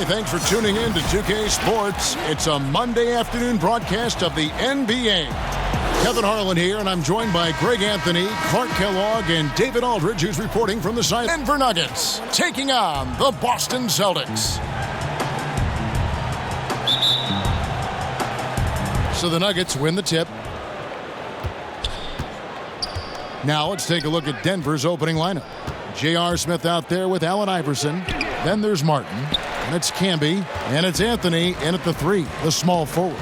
Hi, thanks for tuning in to 2K Sports. It's a Monday afternoon broadcast of the NBA. Kevin Harlan here, and I'm joined by Greg Anthony, Clark Kellogg, and David Aldridge, who's reporting from the side. Denver Nuggets taking on the Boston Celtics. So the Nuggets win the tip. Now let's take a look at Denver's opening lineup. J.R. Smith out there with Allen Iverson. Then there's Martin. And it's Camby. And it's Anthony in at the 3, the small forward.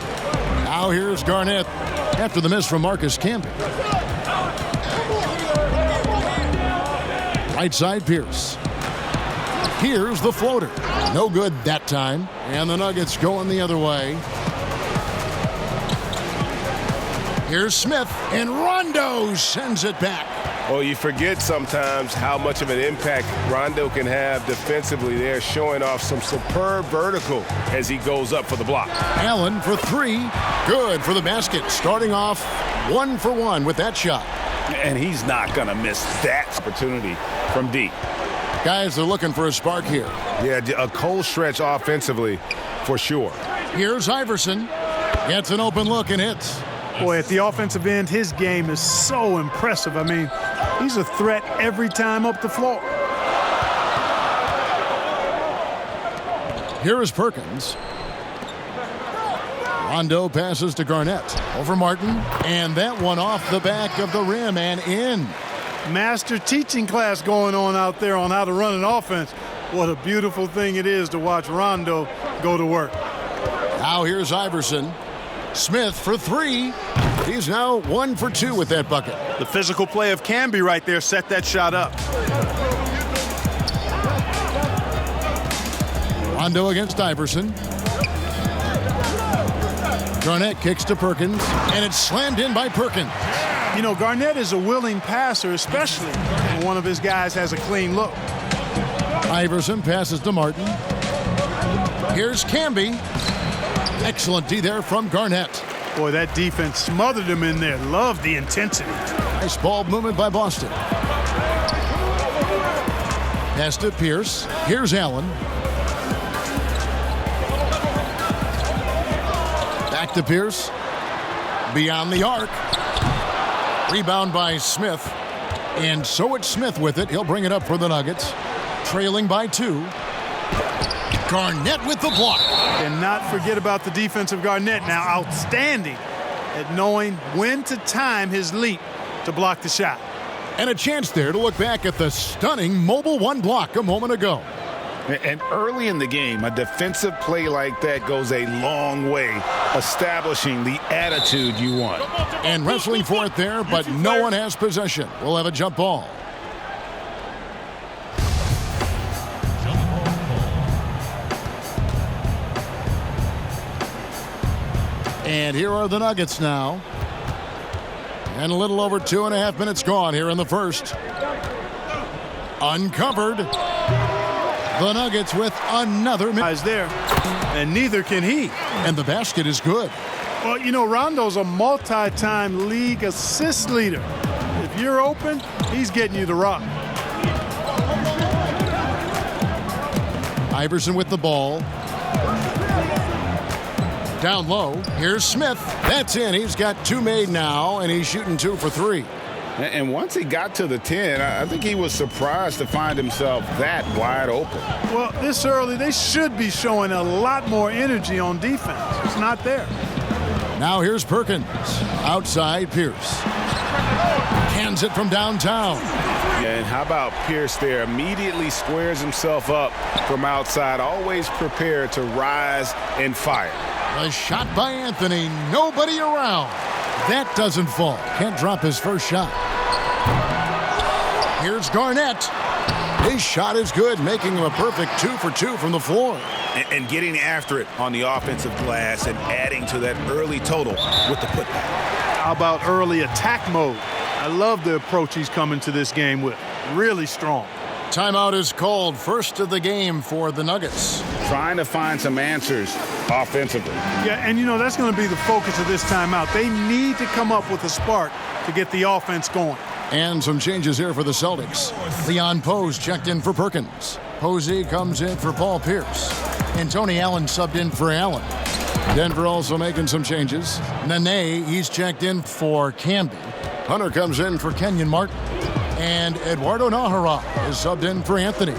Now here's Garnett after the miss from Marcus Camby. Right side Pierce. Here's the floater. No good that time. And the Nuggets going the other way. Here's Smith, and Rondo sends it back. Well, you forget sometimes how much of an impact Rondo can have defensively there, showing off some superb vertical as he goes up for the block. Allen for 3, good for the basket, starting off 1 for 1 with that shot. And he's not going to miss that opportunity from deep. Guys, they're looking for a spark here. Yeah, a cold stretch offensively for sure. Here's Iverson, gets an open look and hits. Boy, at the offensive end, his game is so impressive. I mean, he's a threat every time up the floor. Here is Perkins. Rondo passes to Garnett. Over Martin. And that one off the back of the rim and in. Master teaching class going on out there on how to run an offense. What a beautiful thing it is to watch Rondo go to work. Now here's Iverson. Smith for 3. He's now 1 for 2 with that bucket. The physical play of Camby right there set that shot up. Rondo against Iverson. Garnett kicks to Perkins, and it's slammed in by Perkins. You know, Garnett is a willing passer, especially when one of his guys has a clean look. Iverson passes to Martin. Here's Camby. Excellent D there from Garnett. Boy, that defense smothered him in there. Love the intensity. Nice ball movement by Boston. Pass to Pierce. Here's Allen. Back to Pierce. Beyond the arc. Rebound by Smith. And so it's Smith with it. He'll bring it up for the Nuggets. Trailing by 2. Garnett with the block. And not forget about the defense of Garnett now. Outstanding at knowing when to time his leap to block the shot. And a chance there to look back at the stunning mobile 1 block a moment ago. And early in the game, a defensive play like that goes a long way, establishing the attitude you want. And wrestling for it there, but no one has possession. We'll have a jump ball. And here are the Nuggets now. And a little over 2.5 minutes gone here in the first. Uncovered. The Nuggets with another Guys there, and neither can he. And the basket is good. Well, you know, Rondo's a multi-time league assist leader. If you're open, he's getting you the rock. Iverson with the ball. Down low, here's Smith. That's in. He's got 2 made now, and he's shooting 2 for 3. And once he got to the 10, I think he was surprised to find himself that wide open. Well, this early, they should be showing a lot more energy on defense. It's not there. Now here's Perkins. Outside, Pierce. Hands it from downtown. Yeah, and how about Pierce there? Immediately squares himself up from outside, always prepared to rise and fire. A shot by Anthony. Nobody around. That doesn't fall. Can't drop his first shot. Here's Garnett. His shot is good, making him a perfect 2 for 2 from the floor. And getting after it on the offensive glass and adding to that early total with the putback. How about early attack mode? I love the approach he's coming to this game with. Really strong. Timeout is called. First of the game for the Nuggets. Trying to find some answers offensively. Yeah, and you know, that's going to be the focus of this timeout. They need to come up with a spark to get the offense going. And some changes here for the Celtics. Leon Pose checked in for Perkins. Posey comes in for Paul Pierce. And Tony Allen subbed in for Allen. Denver also making some changes. Nene, he's checked in for Camby. Hunter comes in for Kenyon Martin. And Eduardo Nahara is subbed in for Anthony.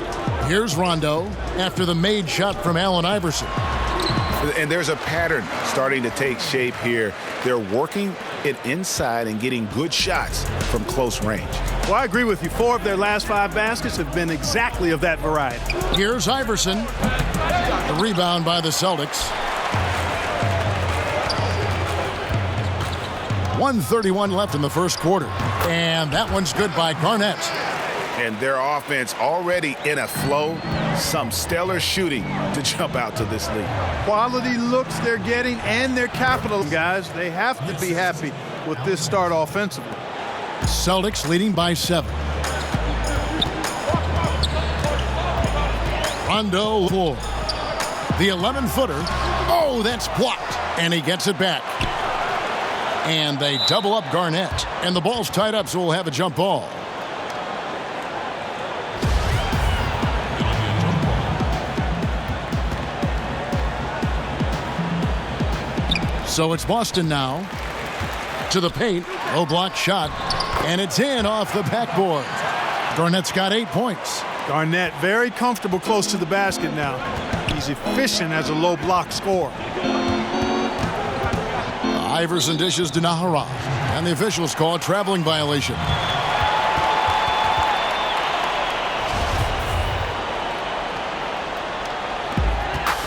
Here's Rondo after the made shot from Allen Iverson. And there's a pattern starting to take shape here. They're working it inside and getting good shots from close range. Well, I agree with you. 4 of their last 5 baskets have been exactly of that variety. Here's Iverson. The rebound by the Celtics. 1:31 left in the first quarter. And that one's good by Garnett. And their offense already in a flow. Some stellar shooting to jump out to this lead. Quality looks they're getting and their capital, guys. They have to be happy with this start offensively. Celtics leading by 7. Rondo for the 11-footer. Oh, that's blocked. And he gets it back. And they double up Garnett. And the ball's tied up, so we'll have a jump ball. So it's Boston now. To the paint. Low block shot. And it's in off the backboard. Garnett's got 8 points. Garnett very comfortable close to the basket now. He's efficient as a low block scorer. Iverson dishes to Nahara. And the officials call a traveling violation.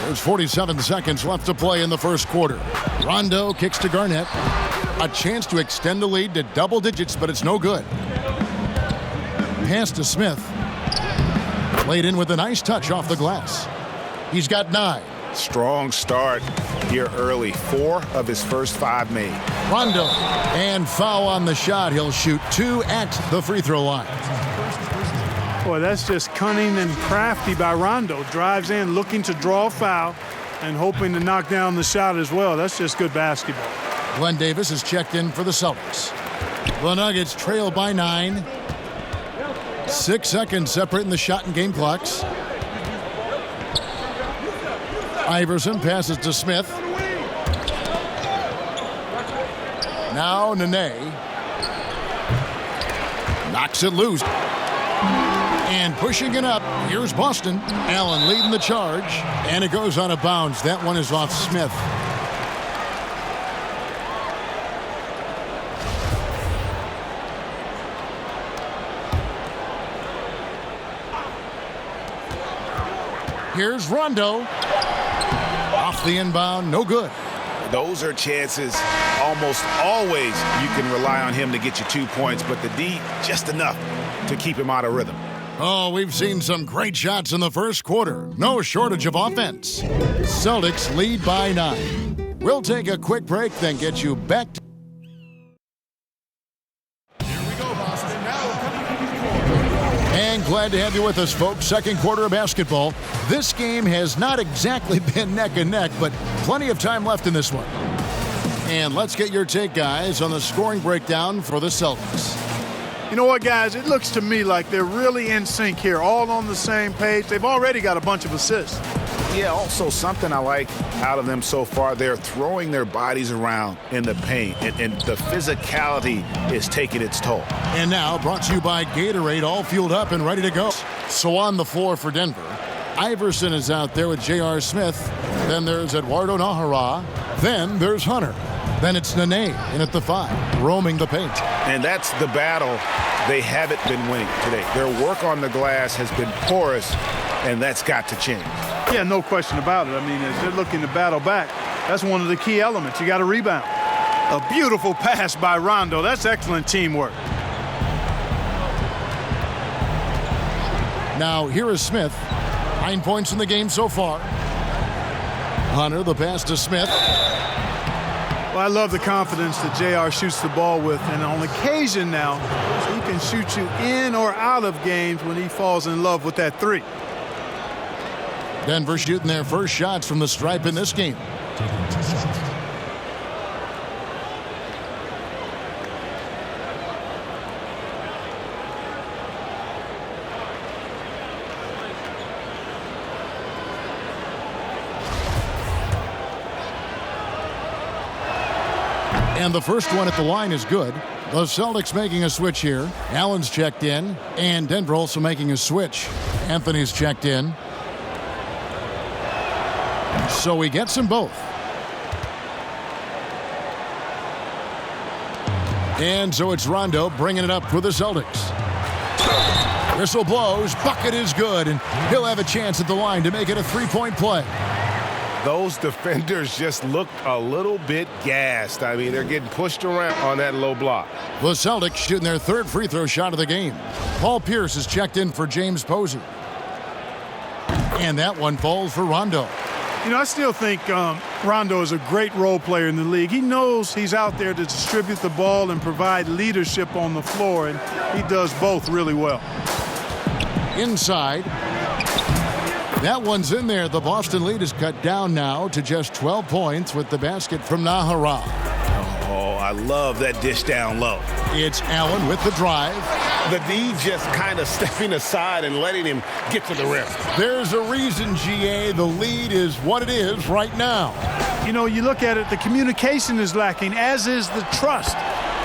There's 47 seconds left to play in the first quarter. Rondo kicks to Garnett. A chance to extend the lead to double digits, but it's no good. Pass to Smith. Played in with a nice touch off the glass. He's got 9. Strong start here early. 4 of his first 5 made. Rondo. And foul on the shot. He'll shoot 2 at the free throw line. Boy, that's just cunning and crafty by Rondo. Drives in looking to draw a foul and hoping to knock down the shot as well. That's just good basketball. Glenn Davis is checked in for the Celtics. The Nuggets trail by 9. 6 seconds separating the shot and game clocks. Iverson passes to Smith. Now Nene. Knocks it loose. And pushing it up, here's Boston. Allen leading the charge, and it goes out of bounds. That one is off Smith. Here's Rondo. Off the inbound, no good. Those are chances almost always you can rely on him to get you 2 points, but the D just enough to keep him out of rhythm. Oh, we've seen some great shots in the first quarter. No shortage of offense. Celtics lead by 9. We'll take a quick break, then get you back to... Here we go, Boston. And glad to have you with us, folks. Second quarter of basketball. This game has not exactly been neck and neck, but plenty of time left in this one. And let's get your take, guys, on the scoring breakdown for the Celtics. You know what, guys? It looks to me like they're really in sync here, all on the same page. They've already got a bunch of assists. Yeah, also something I like out of them so far, they're throwing their bodies around in the paint, and the physicality is taking its toll. And now, brought to you by Gatorade, all fueled up and ready to go. So on the floor for Denver, Iverson is out there with J.R. Smith. Then there's Eduardo Nahara. Then there's Hunter. Then it's Nene in at the 5, roaming the paint. And that's the battle they haven't been winning today. Their work on the glass has been porous, and that's got to change. Yeah, no question about it. I mean, as they're looking to battle back, that's one of the key elements. You got to rebound. A beautiful pass by Rondo. That's excellent teamwork. Now, here is Smith. 9 points in the game so far. Hunter, the pass to Smith. Well, I love the confidence that JR shoots the ball with, and on occasion now, he can shoot you in or out of games when he falls in love with that 3. Denver shooting their first shots from the stripe in this game. And the first one at the line is good. The Celtics making a switch here. Allen's checked in, and Denver also making a switch. Anthony's checked in. So he gets them both. And so it's Rondo bringing it up for the Celtics. Whistle blows, bucket is good, and he'll have a chance at the line to make it a three-point play. Those defenders just looked a little bit gassed. I mean, they're getting pushed around on that low block. The Celtics shooting their third free throw shot of the game. Paul Pierce is checked in for James Posey. And that one falls for Rondo. You know, I still think Rondo is a great role player in the league. He knows he's out there to distribute the ball and provide leadership on the floor, and he does both really well. Inside. That one's in there. The Boston lead is cut down now to just 12 points with the basket from Nahara. Oh, I love that dish down low. It's Allen with the drive. The D just kind of stepping aside and letting him get to the rim. There's a reason, GA, the lead is what it is right now. You know, you look at it, the communication is lacking, as is the trust.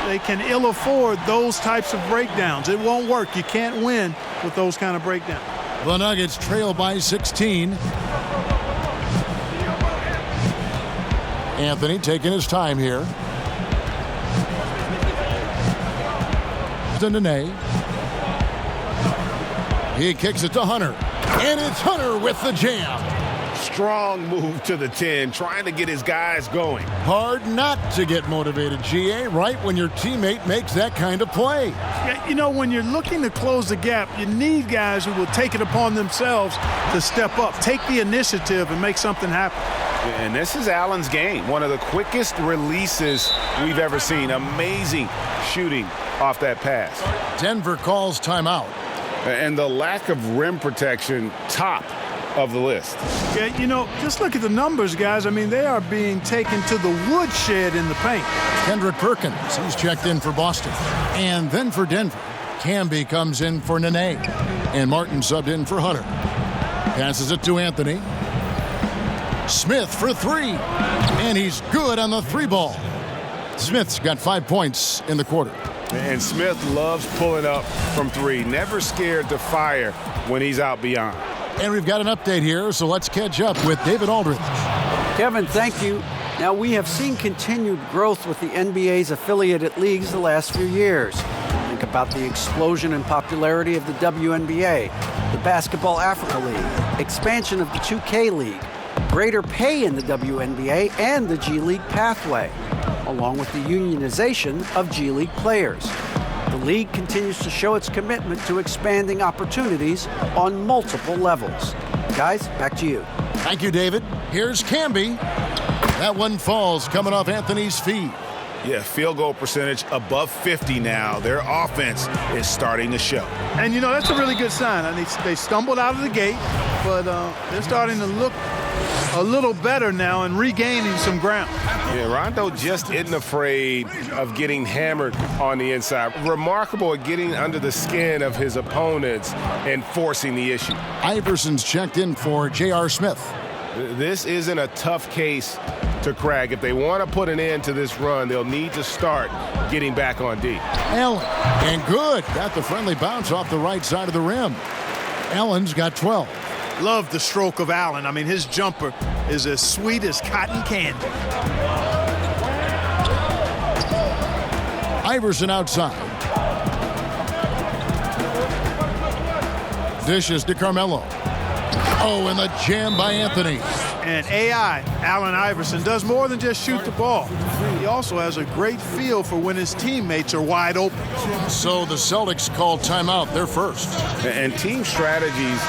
They can ill afford those types of breakdowns. It won't work. You can't win with those kind of breakdowns. The Nuggets trail by 16. Anthony taking his time here. To Nene. He kicks it to Hunter. And it's Hunter with the jam. Strong move to the 10, trying to get his guys going. Hard not to get motivated, GA, right when your teammate makes that kind of play. Yeah, you know, when you're looking to close the gap, you need guys who will take it upon themselves to step up, take the initiative, and make something happen. And this is Allen's game. One of the quickest releases we've ever seen. Amazing shooting off that pass. Denver calls timeout. And the lack of rim protection, top of the list. Yeah, you know, just look at the numbers, guys. I mean, they are being taken to the woodshed in the paint. Kendrick Perkins, he's checked in for Boston. And then for Denver, Camby comes in for Nene. And Martin subbed in for Hunter. Passes it to Anthony. Smith for three. And he's good on the three ball. Smith's got 5 points in the quarter. And Smith loves pulling up from three. Never scared to fire when he's out beyond. And we've got an update here, so let's catch up with David Aldridge. Kevin, thank you. Now, we have seen continued growth with the NBA's affiliated leagues the last few years. Think about the explosion in popularity of the WNBA, the Basketball Africa League, expansion of the 2K League, greater pay in the WNBA and the G League pathway, along with the unionization of G League players. The league continues to show its commitment to expanding opportunities on multiple levels. Guys, back to you. Thank you, David. Here's Camby. That one falls coming off Anthony's feet. Yeah, field goal percentage above 50 now. Their offense is starting to show. And, you know, that's a really good sign. I mean, they stumbled out of the gate, but they're starting to look a little better now and regaining some ground. Yeah, Rondo just isn't afraid of getting hammered on the inside. Remarkable at getting under the skin of his opponents and forcing the issue. Iverson's checked in for J.R. Smith. This isn't a tough case to crack. If they want to put an end to this run, they'll need to start getting back on D. Allen, and good. Got the friendly bounce off the right side of the rim. Allen's got 12. Love the stroke of Allen. I mean, his jumper is as sweet as cotton candy. Iverson outside. Dishes to Carmelo. Oh, and the jam by Anthony. And AI, Allen Iverson, does more than just shoot the ball. He also has a great feel for when his teammates are wide open. So the Celtics call timeout. They're first. And team strategies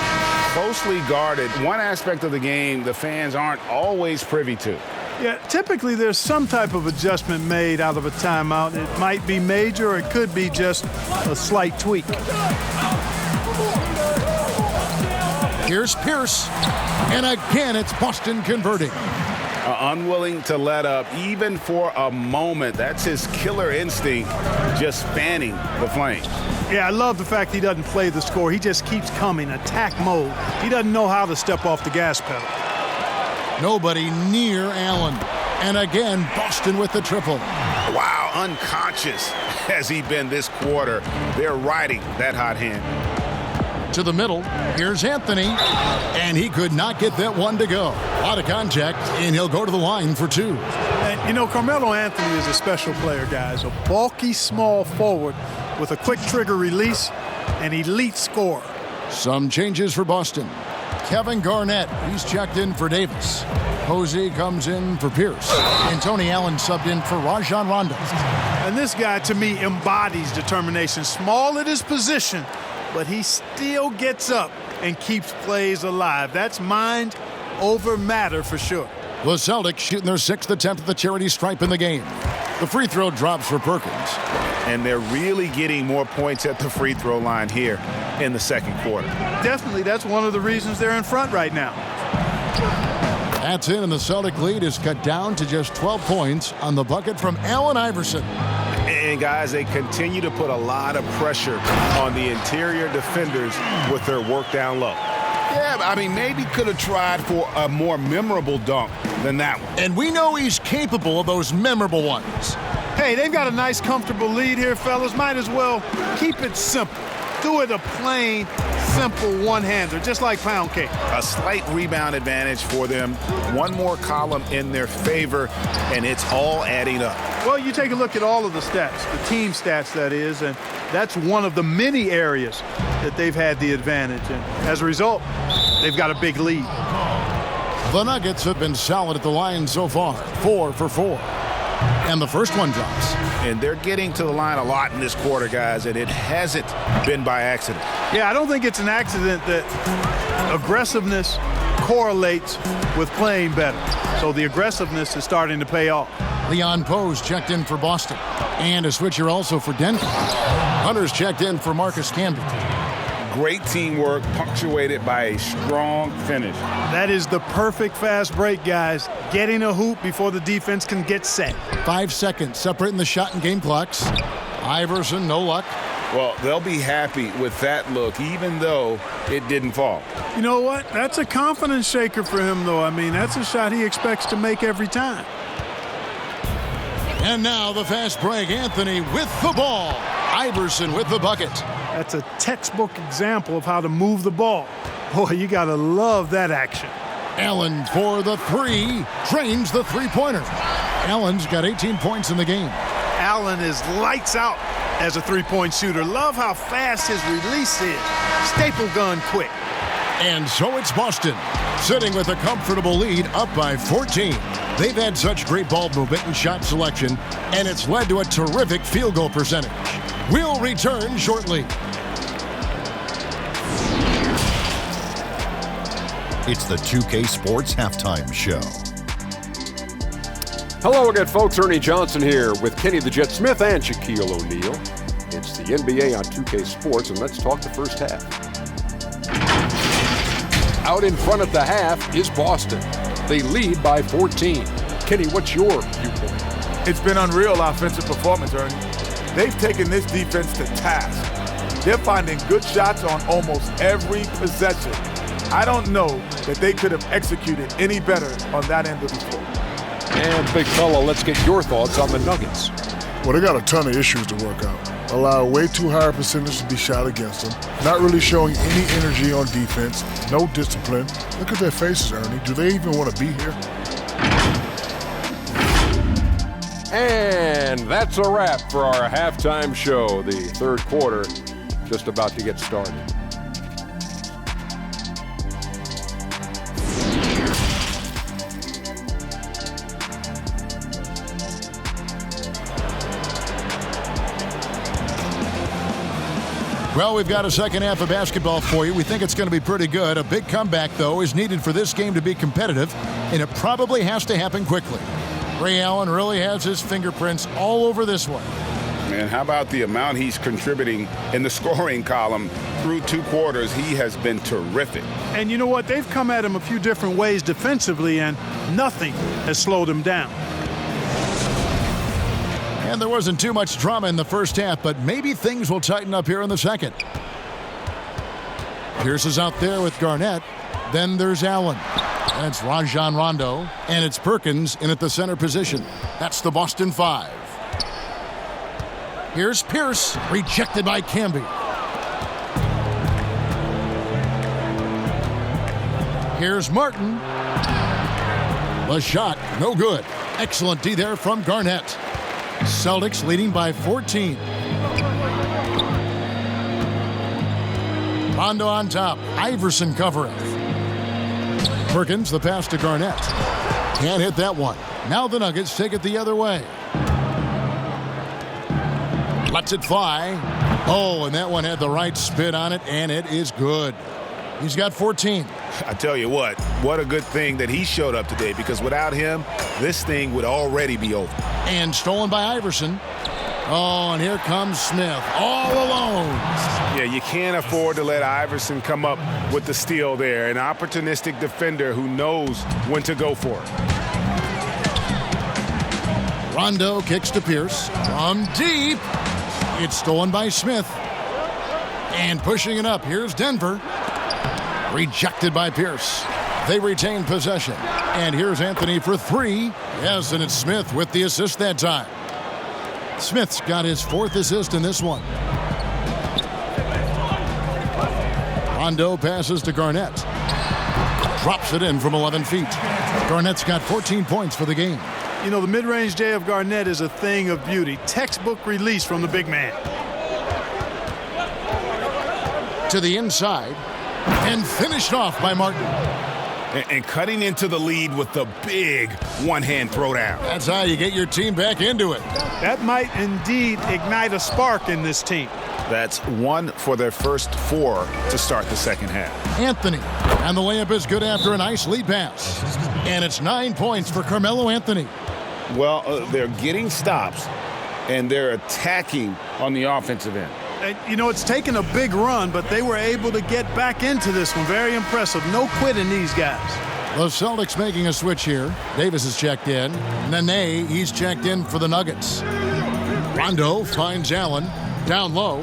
closely guarded. One aspect of the game the fans aren't always privy to. Yeah, typically there's some type of adjustment made out of a timeout. It might be major or it could be just a slight tweak. Here's Pierce. And again, it's Boston converting. Unwilling to let up even for a moment. That's his killer instinct, just fanning the flame. Yeah, I love the fact he doesn't play the score. He just keeps coming, attack mode. He doesn't know how to step off the gas pedal. Nobody near Allen. And again, Boston with the triple. Wow. unconscious has he been this quarter. They're riding that hot hand. To the middle, here's Anthony, and he could not get that one to go. A lot of contact, and he'll go to the line for two. And, you know, Carmelo Anthony is a special player, guys. A bulky, small forward with a quick trigger release, an elite scorer. Some changes for Boston. Kevin Garnett, he's checked in for Davis. Posey comes in for Pierce. And Tony Allen subbed in for Rajon Rondo. And this guy, to me, embodies determination. Small at his position, but he still gets up and keeps plays alive. That's mind over matter for sure. The Celtics shooting their 6th attempt at the charity stripe in the game. The free throw drops for Perkins. And they're really getting more points at the free throw line here in the second quarter. Definitely, that's one of the reasons they're in front right now. That's in, and the Celtic lead is cut down to just 12 points on the bucket from Allen Iverson. And, guys, they continue to put a lot of pressure on the interior defenders with their work down low. Yeah, I mean, maybe could have tried for a more memorable dunk than that one. And we know he's capable of those memorable ones. Hey, they've got a nice, comfortable lead here, fellas. Might as well keep it simple. Do it a plain, simple one-hander, just like pound cake. A slight rebound advantage for them. One more column in their favor, and it's all adding up. Well, you take a look at all of the stats, the team stats, that is, and that's one of the many areas that they've had the advantage. And as a result, they've got a big lead. The Nuggets have been solid at the line so far, 4 for 4. And the first one drops. And they're getting to the line a lot in this quarter, guys, and it hasn't been by accident. Yeah, I don't think it's an accident that aggressiveness correlates with playing better. So the aggressiveness is starting to pay off. Leon Poe's checked in for Boston. And a switcher also for Denver. Hunter's checked in for Marcus Camby. Great teamwork punctuated by a strong finish. That is the perfect fast break, guys. Getting a hoop before the defense can get set. 5 seconds separating the shot and game clocks. Iverson, no luck. Well, they'll be happy with that look, even though it didn't fall. You know what? That's a confidence shaker for him, though. I mean, that's a shot he expects to make every time. And now the fast break. Anthony with the ball. Iverson with the bucket. That's a textbook example of how to move the ball. Boy, you got to love that action. Allen for the three. Drains the three-pointer. Allen's got 18 points in the game. Allen is lights out as a three-point shooter. Love how fast his release is. Staple gun quick. And so it's Boston, sitting with a comfortable lead, up by 14. They've had such great ball movement and shot selection, and it's led to a terrific field goal percentage. We'll return shortly. It's the 2K Sports Halftime Show. Hello again, folks. Ernie Johnson here with Kenny the Jet Smith and Shaquille O'Neal. It's the NBA on 2K Sports, and let's talk the first half. Out in front at the half is Boston. They lead by 14. Kenny, what's your viewpoint? It's been unreal offensive performance, Ernie. They've taken this defense to task. They're finding good shots on almost every possession. I don't know that they could have executed any better on that end of the floor. And big fella, let's get your thoughts on the Nuggets. Well, they got a ton of issues to work out. Allow way too high a percentage to be shot against them. Not really showing any energy on defense. No discipline. Look at their faces, Ernie. Do they even want to be here? And that's a wrap for our halftime show. The third quarter just about to get started. Well, we've got a second half of basketball for you. We think it's going to be pretty good. A big comeback, though, is needed for this game to be competitive, and it probably has to happen quickly. Ray Allen really has his fingerprints all over this one. And how about the amount he's contributing in the scoring column through two quarters? He has been terrific. And you know what? They've come at him a few different ways defensively, and nothing has slowed him down. And there wasn't too much drama in the first half, but maybe things will tighten up here in the second. Pierce is out there with Garnett. Then there's Allen. That's Rajon Rondo. And it's Perkins in at the center position. That's the Boston 5. Here's Pierce, rejected by Camby. Here's Martin. The shot, no good. Excellent D there from Garnett. Celtics leading by 14. Rondo on top. Iverson covereth. Perkins, the pass to Garnett. Can't hit that one. Now the Nuggets take it the other way. Lets it fly. Oh, and that one had the right spin on it, and it is good. He's got 14. I tell you what a good thing that he showed up today, because without him, this thing would already be over. And stolen by Iverson. Oh, and here comes Smith, all alone. Yeah, you can't afford to let Iverson come up with the steal there. An opportunistic defender who knows when to go for it. Rondo kicks to Pierce from deep. It's stolen by Smith. And pushing it up, here's Denver. Rejected by Pierce. They retain possession. And here's Anthony for three. Yes, and it's Smith with the assist that time. Smith's got his fourth assist in this one. Rondo passes to Garnett. Drops it in from 11 feet. Garnett's got 14 points for the game. You know, the mid-range J of Garnett is a thing of beauty. Textbook release from the big man. To the inside. And finished off by Martin. And cutting into the lead with the big one-hand throwdown. That's how you get your team back into it. That might indeed ignite a spark in this team. That's one for their first four to start the second half. Anthony. And the layup is good after a nice lead pass. And it's 9 points for Carmelo Anthony. Well, they're getting stops, and they're attacking on the offensive end. You know, it's taken a big run, but they were able to get back into this one. Very impressive. No quitting these guys. The Celtics making a switch here. Davis is checked in. Nene, he's checked in for the Nuggets. Rondo finds Allen down low.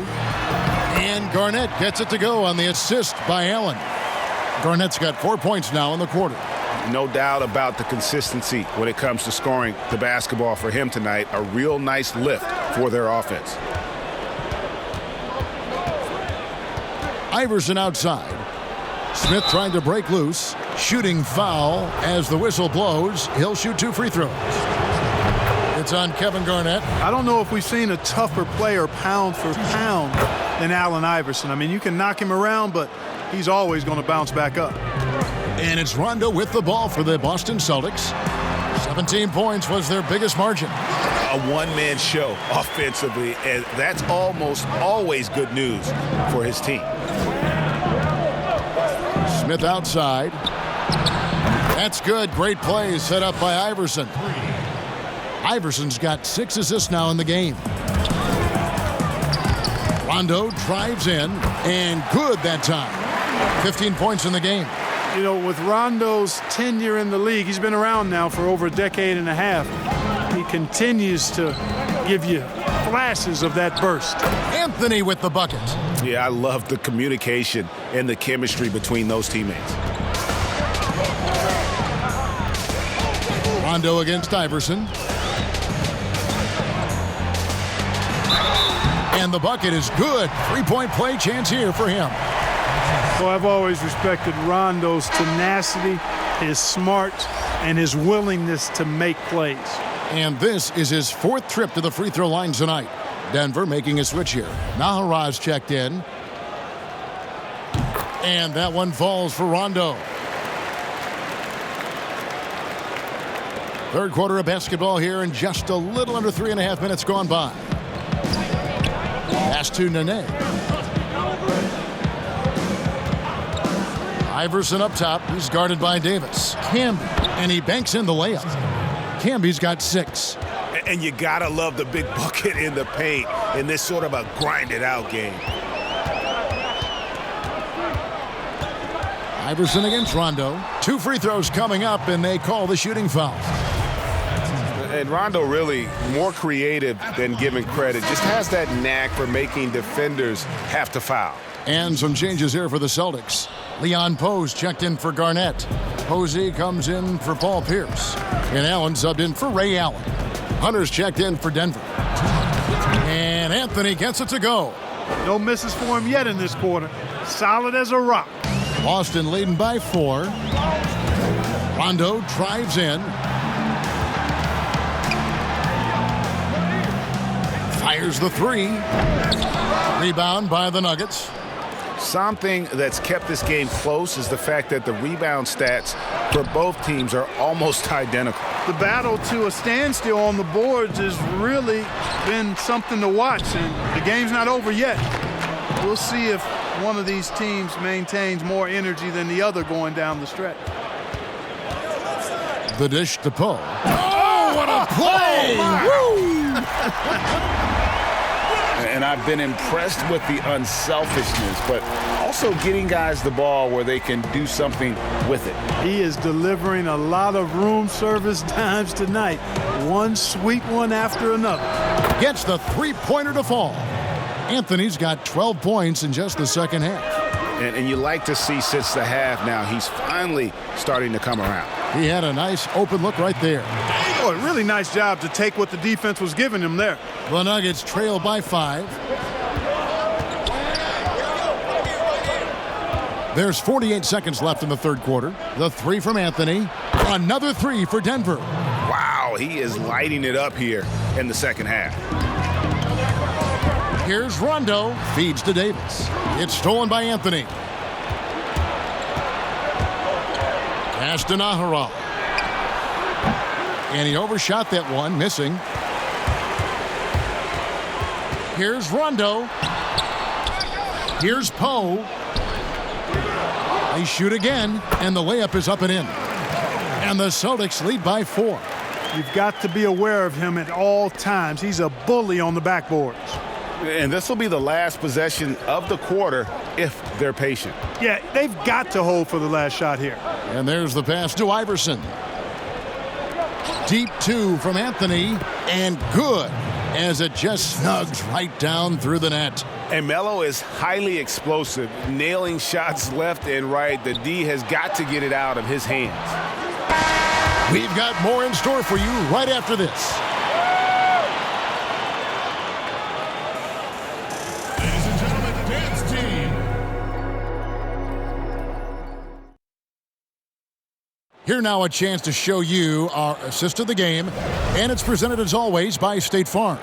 And Garnett gets it to go on the assist by Allen. Garnett's got 4 points now in the quarter. No doubt about the consistency when it comes to scoring the basketball for him tonight. A real nice lift for their offense. Iverson outside. Smith trying to break loose. Shooting foul as the whistle blows. He'll shoot 2 free throws. It's on Kevin Garnett. I don't know if we've seen a tougher player pound for pound than Allen Iverson. I mean, you can knock him around, but he's always going to bounce back up. And it's Rondo with the ball for the Boston Celtics. 17 points was their biggest margin. A one-man show offensively, and that's almost always good news for his team. Smith outside. That's good. Great play set up by Iverson. Iverson's got 6 assists now in the game. Rondo drives in, and good that time. 15 points in the game. You know, with Rondo's tenure in the league, he's been around now for over a decade and a half. He continues to give you flashes of that burst. Anthony with the bucket. Yeah, I love the communication and the chemistry between those teammates. Rondo against Iverson. And the bucket is good. 3-point play chance here for him. Well, I've always respected Rondo's tenacity, his smart, and his willingness to make plays. And this is his 4th trip to the free throw line tonight. Denver making a switch here. Naharaj checked in. And that one falls for Rondo. Third quarter of basketball here, and just a little under 3.5 minutes gone by. Pass to Nene. Iverson up top. He's guarded by Davis. Camby, and he banks in the layup. Camby's got 6. And you gotta love the big bucket in the paint in this sort of a grinded-out game. Iverson against Rondo. 2 free throws coming up, and they call the shooting foul. And Rondo really more creative than given credit. Just has that knack for making defenders have to foul. And some changes here for the Celtics. Leon Pose checked in for Garnett. Posey comes in for Paul Pierce. And Allen subbed in for Ray Allen. Hunter's checked in for Denver. And Anthony gets it to go. No misses for him yet in this quarter. Solid as a rock. Boston leading by 4. Rondo drives in. Fires the 3. Rebound by the Nuggets. Something that's kept this game close is the fact that the rebound stats for both teams are almost identical. The battle to a standstill on the boards has really been something to watch, and the game's not over yet. We'll see if one of these teams maintains more energy than the other going down the stretch. The dish to Poe. Oh, what a play! And I've been impressed with the unselfishness, but also getting guys the ball where they can do something with it. He is delivering a lot of room service dimes tonight. One sweet one after another. Gets the three-pointer to fall. Anthony's got 12 points in just the second half. And you like to see since the half now, he's finally starting to come around. He had a nice open look right there. Oh, a really nice job to take what the defense was giving him there. The Nuggets trail by 5. There's 48 seconds left in the third quarter. The 3 from Anthony. Another 3 for Denver. Wow, he is lighting it up here in the second half. Here's Rondo. Feeds to Davis. It's stolen by Anthony. Pass to Nahara. And he overshot that one, missing. Here's Rondo. Here's Poe. They shoot again, and the layup is up and in. And the Celtics lead by 4. You've got to be aware of him at all times. He's a bully on the backboards. And this will be the last possession of the quarter if they're patient. Yeah, they've got to hold for the last shot here. And there's the pass to Iverson. Deep 2 from Anthony, and good as it just snugs right down through the net. And Melo is highly explosive, nailing shots left and right. The D has got to get it out of his hands. We've got more in store for you right after this. Ladies and gentlemen, the dance team. Here now a chance to show you our assist of the game, and it's presented as always by State Farm.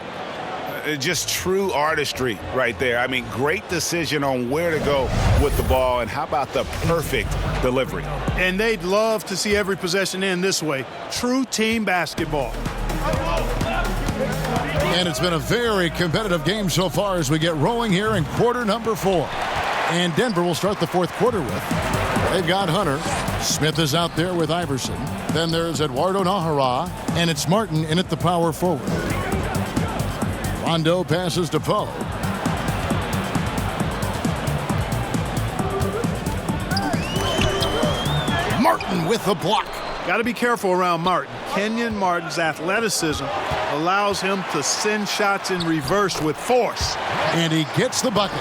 Just true artistry right there. I mean, great decision on where to go with the ball, and how about the perfect delivery? And they'd love to see every possession end this way. True team basketball. And it's been a very competitive game so far as we get rolling here in quarter number 4. And Denver will start the fourth quarter with. They've got Hunter. Smith is out there with Iverson. Then there's Eduardo Nahara, and it's Martin in at the power forward. Rondo passes to Poe. Martin with the block. Got to be careful around Martin. Kenyon Martin's athleticism allows him to send shots in reverse with force. And he gets the bucket.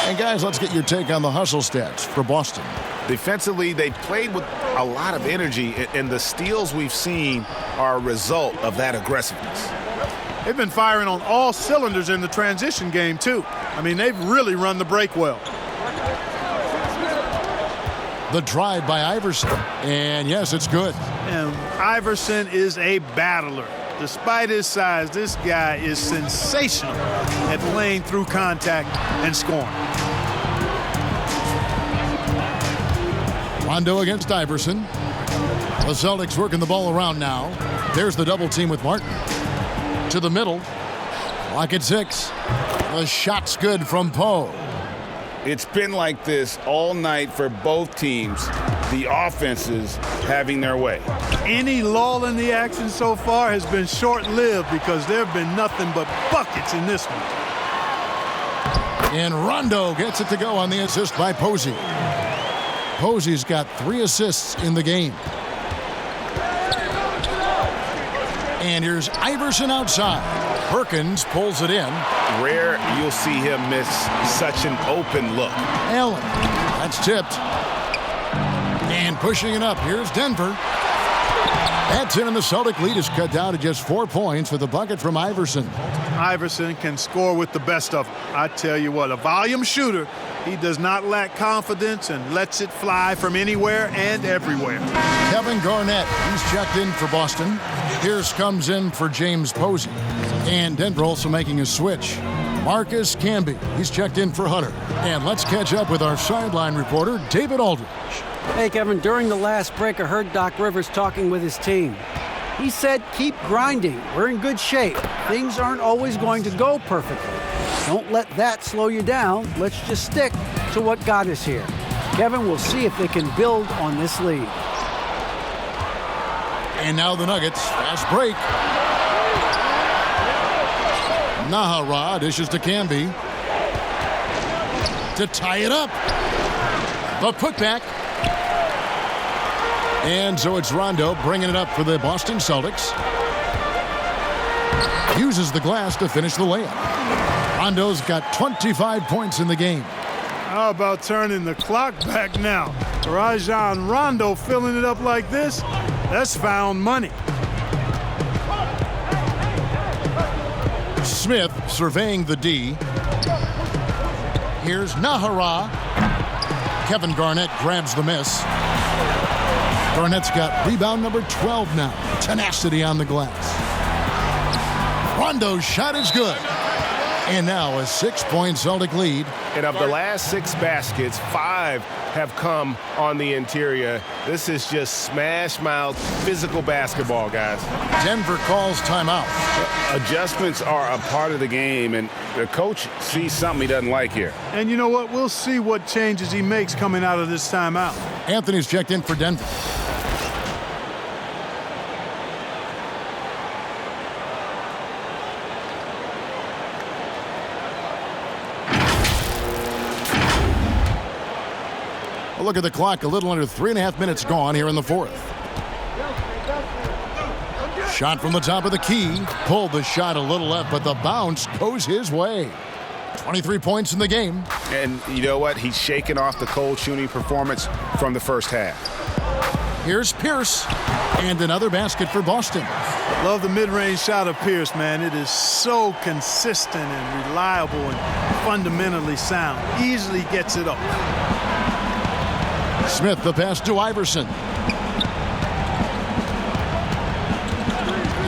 And guys, let's get your take on the hustle stats for Boston. Defensively, they played with a lot of energy, and the steals we've seen are a result of that aggressiveness. They've been firing on all cylinders in the transition game, too. I mean, they've really run the break well. The drive by Iverson. And yes, it's good. And Iverson is a battler. Despite his size, this guy is sensational at playing through contact and scoring. Rondo against Iverson. The Celtics working the ball around now. There's the double team with Martin. To the middle. Clock at 6. The shot's good from Poe. It's been like this all night for both teams. The offenses having their way. Any lull in the action so far has been short-lived because there have been nothing but buckets in this one. And Rondo gets it to go on the assist by Posey. Posey's got 3 assists in the game. And here's Iverson outside. Perkins pulls it in. Rare you'll see him miss such an open look. Allen. That's tipped. And pushing it up. Here's Denver. That's in, and the Celtic lead is cut down to just 4 points with the bucket from Iverson. Iverson can score with the best of them. I tell you what, a volume shooter. He does not lack confidence and lets it fly from anywhere and everywhere. Kevin Garnett, he's checked in for Boston. Pierce comes in for James Posey. And Denver also making a switch. Marcus Camby, he's checked in for Hunter. And let's catch up with our sideline reporter, David Aldridge. Hey, Kevin, during the last break, I heard Doc Rivers talking with his team. He said, keep grinding. We're in good shape. Things aren't always going to go perfectly. Don't let that slow you down. Let's just stick to what got us here. Kevin, we'll see if they can build on this lead. And now the Nuggets, fast break. Nahara dishes to Camby to tie it up. The putback. And so it's Rondo bringing it up for the Boston Celtics. Uses the glass to finish the layup. Rondo's got 25 points in the game. How about turning the clock back now? Rajon Rondo filling it up like this? That's found money. Smith surveying the D. Here's Nahara. Kevin Garnett grabs the miss. Garnett's got rebound number 12 now. Tenacity on the glass. Rondo's shot is good. And now a 6-point Celtic lead. And of the last 6 baskets, 5 have come on the interior. This is just smash mouth physical basketball, guys. Denver calls timeout. Adjustments are a part of the game, and the coach sees something he doesn't like here. And you know what? We'll see what changes he makes coming out of this timeout. Anthony's checked in for Denver. Look at the clock, a little under 3.5 minutes gone here in the fourth. Shot from the top of the key. Pulled the shot a little left, but the bounce goes his way. 23 points in the game. And you know what? He's shaking off the cold shooting performance from the first half. Here's Pierce. And another basket for Boston. Love the mid-range shot of Pierce, man. It is so consistent and reliable and fundamentally sound. Easily gets it up. Smith, the pass to Iverson.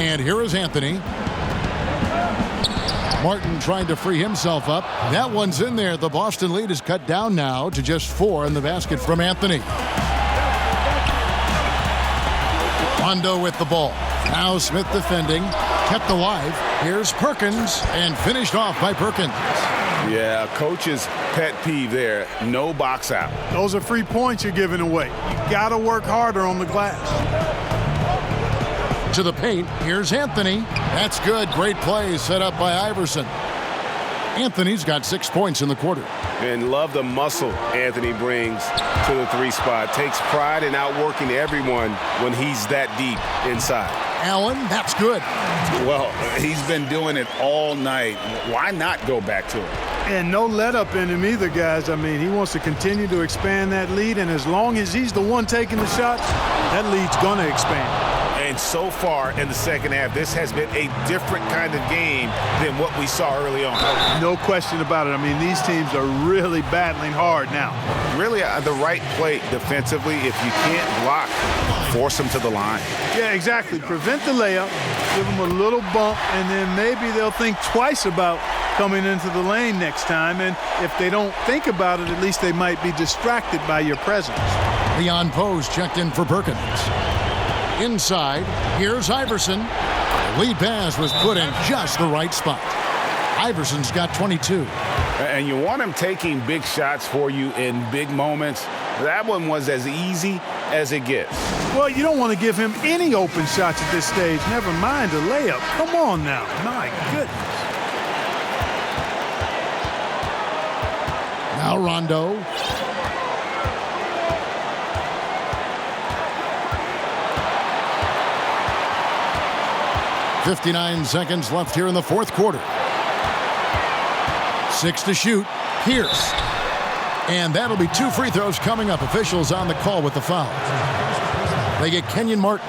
And here is Anthony. Martin trying to free himself up. That one's in there. The Boston lead is cut down now to just 4 in the basket from Anthony. Rondo with the ball. Now Smith defending. Kept alive. Here's Perkins and finished off by Perkins. Yeah, coach's pet peeve there. No box out. Those are free points you're giving away. You got to work harder on the glass. To the paint. Here's Anthony. That's good. Great play set up by Iverson. Anthony's got 6 points in the quarter. And love the muscle Anthony brings to the 3 spot. Takes pride in outworking everyone when he's that deep inside. Allen, that's good. Well, he's been doing it all night. Why not go back to it? And no let up in him either, guys. I mean, he wants to continue to expand that lead, and as long as he's the one taking the shots, that lead's going to expand. And so far in the second half, this has been a different kind of game than what we saw early on. No question about it. I mean, these teams are really battling hard now. Really the right play defensively. If you can't block, force them to the line. Yeah, exactly. Prevent the layup, give them a little bump, and then maybe they'll think twice about coming into the lane next time. And if they don't think about it, at least they might be distracted by your presence. Leon Pose checked in for Perkins. Inside, here's Iverson. The lead pass was put in just the right spot. Iverson's got 22. And you want him taking big shots for you in big moments. That one was as easy as it gets. Well, you don't want to give him any open shots at this stage. Never mind a layup. Come on now. My goodness. Now Rondo. .59 seconds left here in the fourth quarter. 6 to shoot. Pierce. And that'll be 2 free throws coming up. Officials on the call with the foul. They get Kenyon Martin.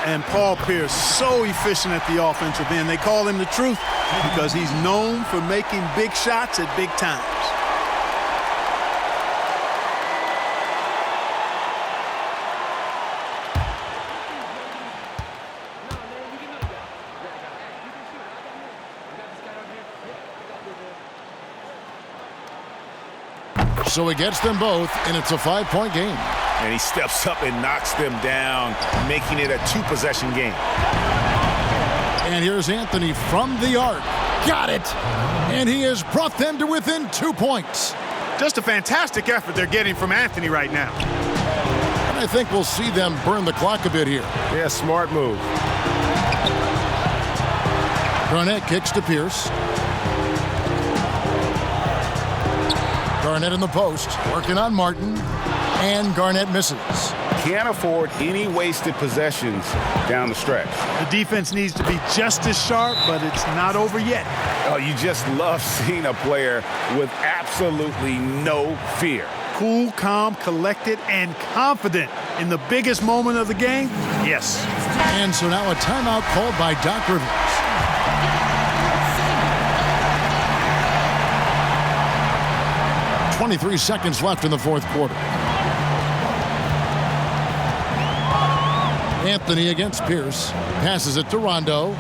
And Paul Pierce, so efficient at the offensive end. They call him the truth because he's known for making big shots at big times. So he gets them both, and it's a 5-point game. And he steps up and knocks them down, making it a 2-possession game. And here's Anthony from the arc. Got it! And he has brought them to within 2 points. Just a fantastic effort they're getting from Anthony right now. And I think we'll see them burn the clock a bit here. Yeah, smart move. Garnett kicks to Pierce. Garnett in the post, working on Martin, and Garnett misses. Can't afford any wasted possessions down the stretch. The defense needs to be just as sharp, but it's not over yet. Oh, you just love seeing a player with absolutely no fear. Cool, calm, collected, and confident in the biggest moment of the game? Yes. And so now a timeout called by Doc Rivers. .23 seconds left in the fourth quarter. Anthony against Pierce. Passes it to Rondo.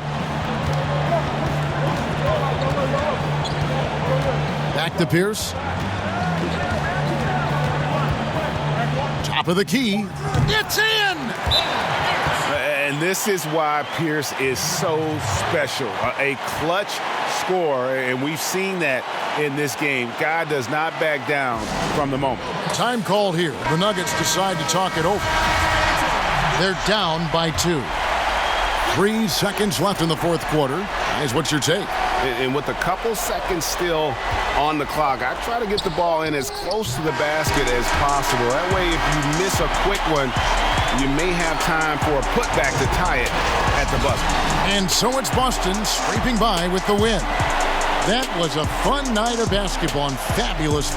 Back to Pierce. Top of the key. It's in! And this is why Pierce is so special. A clutch scorer, and we've seen that in this game. Guy does not back down from the moment. Time called here. The Nuggets decide to talk it over. They're down by 2. 3 seconds left in the fourth quarter. Guys, what's your take? And with a couple seconds still on the clock, I try to get the ball in as close to the basket as possible. That way, if you miss a quick one, you may have time for a putback to tie it at the buzzer. And so it's Boston scraping by with the win. That was a fun night of basketball and fabulous